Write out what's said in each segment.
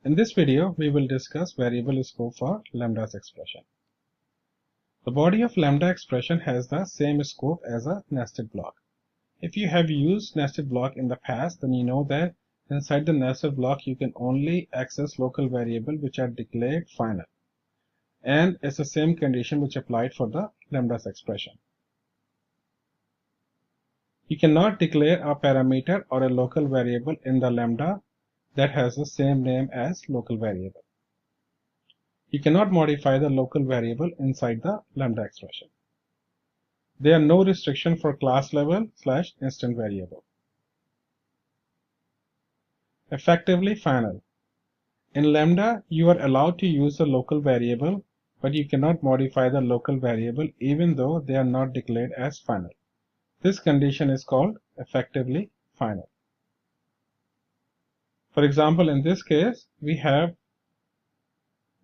In this video, we will discuss variable scope for lambda's expression. The body of lambda expression has the same scope as a nested block. If you have used nested block in the past, then you know that inside the nested block you can only access local variable which are declared final. And it's the same condition which applied for the lambda's expression. You cannot declare a parameter or a local variable in the lambda that has the same name as local variable. You cannot modify the local variable inside the lambda expression. There are no restriction for class level / instant variable. Effectively final. In lambda, you are allowed to use the local variable, but you cannot modify the local variable even though they are not declared as final. This condition is called effectively final. For example, in this case, we have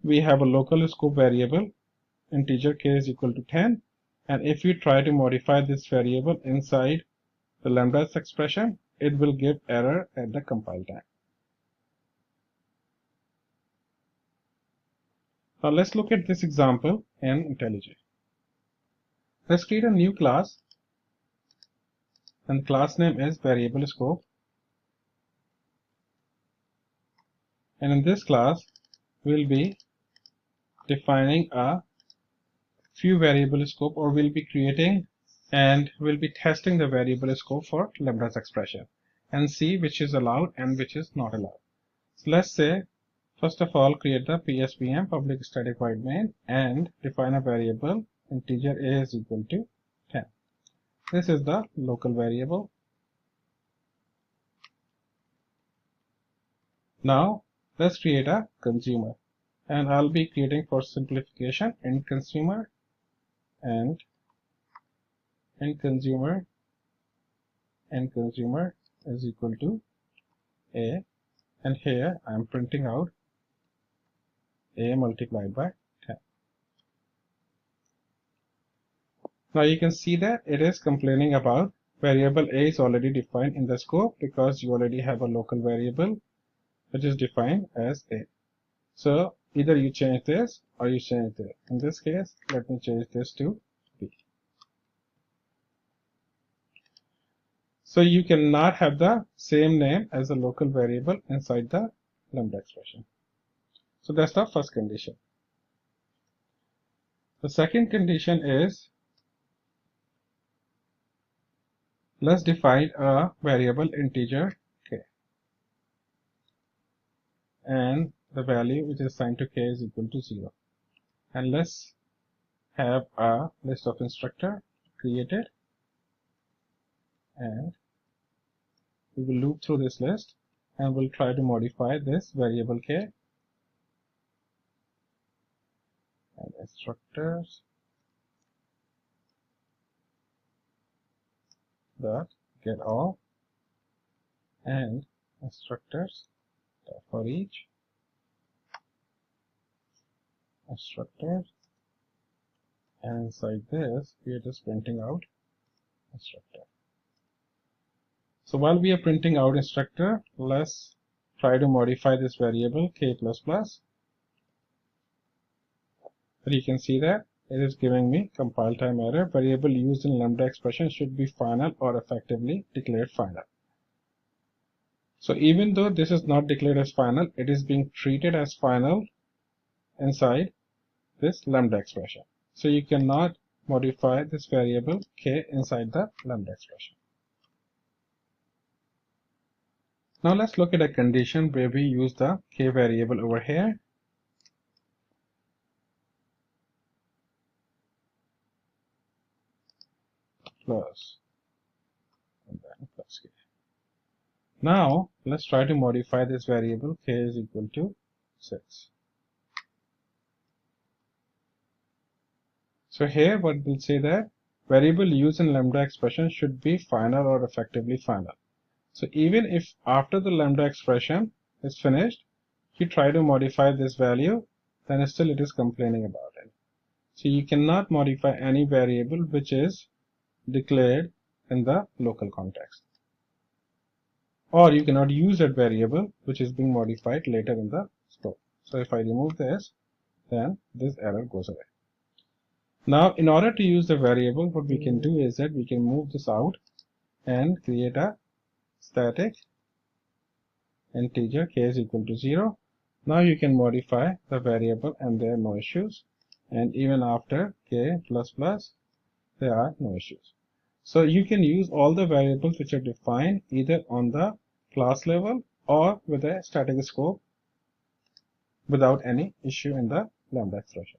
a local scope variable, integer k is equal to 10, and if we try to modify this variable inside the lambda's expression, it will give error at the compile time. Now let's look at this example in IntelliJ. Let's create a new class, and class name is variable scope. And in this class, we'll be defining a few variable scope, or we'll be creating and we'll be testing the variable scope for lambda's expression and see which is allowed and which is not allowed. So let's say, first of all, create the PSPM public static void main and define a variable integer a is equal to 10. This is the local variable. Now let's create a consumer, and I'll be creating, for simplification, in consumer and consumer is equal to a, and here I am printing out a multiplied by 10. Now you can see that it is complaining about variable a is already defined in the scope because you already have a local variable which is defined as a. So either you change this or you change this. In this case, let me change this to b. So you cannot have the same name as the local variable inside the lambda expression. So that's the first condition. The second condition is, let's define a variable integer k, and the value which is assigned to k is equal to 0. And let's have a list of instructor created, and we will loop through this list and we'll try to modify this variable k. And instructors dot get all and instructors dot for each instructor, and inside this we are just printing out instructor. So while we are printing out instructor, let's try to modify this variable k++. But you can see that it is giving me compile time error. Variable used in lambda expression should be final or effectively declared final. So even though this is not declared as final, it is being treated as final inside this lambda expression. So you cannot modify this variable k inside the lambda expression. Now let's look at a condition where we use the k variable over here. Plus and then plus k. Now let's try to modify this variable k is equal to 6. So here what we'll say that variable used in lambda expression should be final or effectively final. So even if after the lambda expression is finished, you try to modify this value, then still it is complaining about it. So you cannot modify any variable which is declared in the local context. or you cannot use that variable which is being modified later in the scope. So if I remove this, then this error goes away. Now in order to use the variable, what we can do is that we can move this out and create a static integer k is equal to 0. Now you can modify the variable and there are no issues, and even after k plus plus there are no issues. So you can use all the variables which are defined either on the class level or with a static scope without any issue in the Lambda expression.